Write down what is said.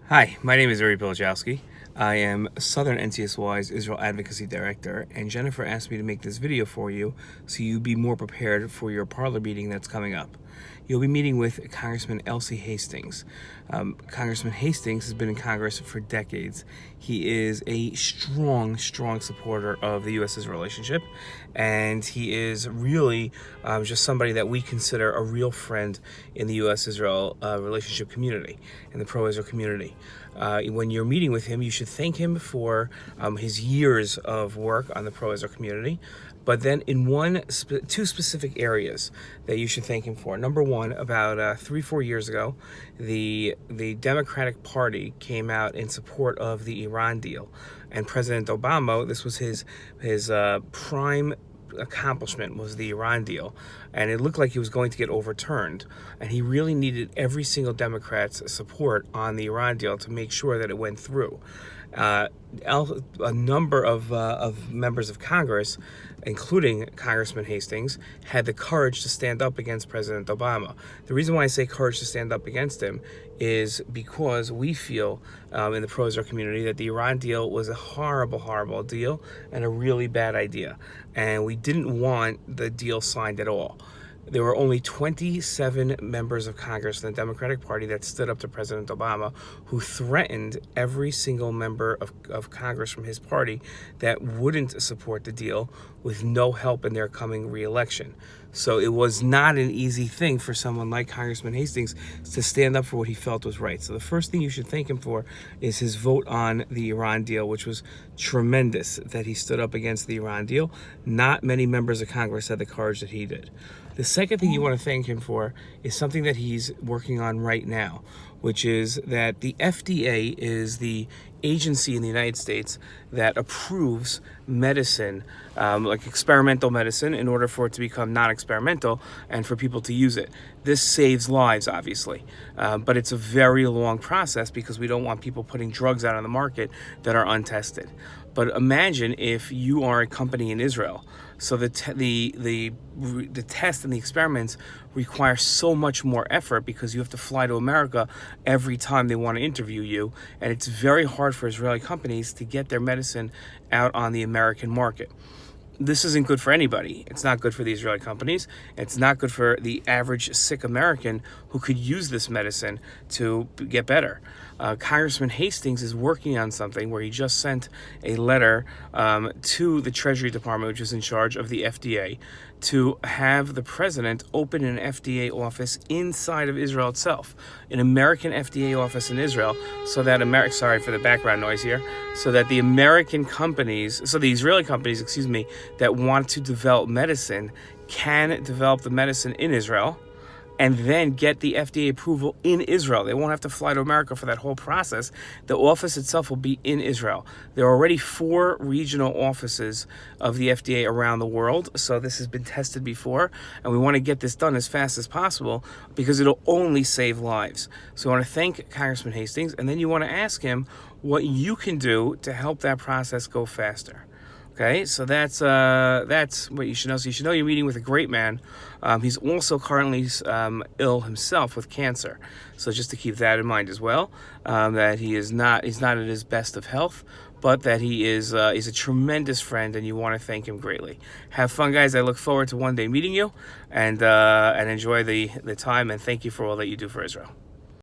Hi, my name is Uri Pilachowski. I am Southern NCSY's Israel Advocacy Director, and Jennifer asked me to make this video for you so you be more prepared for your parlor meeting that's coming up. You'll be meeting with Congressman Elsie Hastings. Congressman Hastings has been in Congress for decades. He is a strong supporter of the U.S.'Israel relationship, and he is really just somebody that we consider a real friend in the U.S.-Israel relationship community and the pro-Israel community. When you're meeting with him, you should thank him for his years of work on the pro-Israel community, but then in two specific areas that you should thank him for. Number one, about 3-4 years ago, the Democratic Party came out in support of the Iran deal, and President Obama, this was his prime accomplishment, was the Iran deal, and it looked like he was going to get overturned, and he really needed every single Democrat's support on the Iran deal to make sure that it went through. A number of members of Congress, including Congressman Hastings, had the courage to stand up against President Obama. The reason why I say courage to stand up against him is because we feel in the pro-Israel community that the Iran deal was a horrible deal and a really bad idea. And we didn't want the deal signed at all. There were only 27 members of Congress in the Democratic Party that stood up to President Obama, who threatened every single member of Congress from his party that wouldn't support the deal with no help in their coming re-election. So it was not an easy thing for someone like Congressman Hastings to stand up for what he felt was right. So the first thing you should thank him for is his vote on the Iran deal, which was tremendous, that he stood up against the Iran deal. Not many members of Congress had the courage that he did. The second thing you want to thank him for is something that he's working on right now, which is that the FDA is the agency in the United States that approves medicine, like experimental medicine, in order for it to become non-experimental and for people to use it. This saves lives, obviously, but it's a very long process because we don't want people putting drugs out on the market that are untested. But imagine if you are a company in Israel. So the test and the experiments require so much more effort because you have to fly to America every time they want to interview you, and it's very hard for Israeli companies to get their medicine out on the American market. This isn't good for anybody. It's not good for the Israeli companies. It's not good for the average sick American who could use this medicine to get better. Congressman Hastings is working on something where he just sent a letter to the Treasury Department, which is in charge of the FDA, to have the president open an FDA office inside of Israel itself, an American FDA office in Israel, so that sorry for the background noise here, so that the American companies, so the Israeli companies, that want to develop medicine can develop the medicine in Israel and then get the FDA approval in Israel. They won't have to fly to America for that whole process. The office itself will be in Israel. There are already 4 regional offices of the FDA around the world, so this has been tested before, and we want to get this done as fast as possible because it'll only save lives. So I want to thank Congressman Hastings, and then you want to ask him what you can do to help that process go faster. Okay, so that's what you should know. So you should know you're meeting with a great man. He's also currently ill himself with cancer. So just to keep that in mind as well, that he's not at his best of health, but that he's a tremendous friend, and you want to thank him greatly. Have fun, guys. I look forward to one day meeting you, and enjoy the time. And thank you for all that you do for Israel.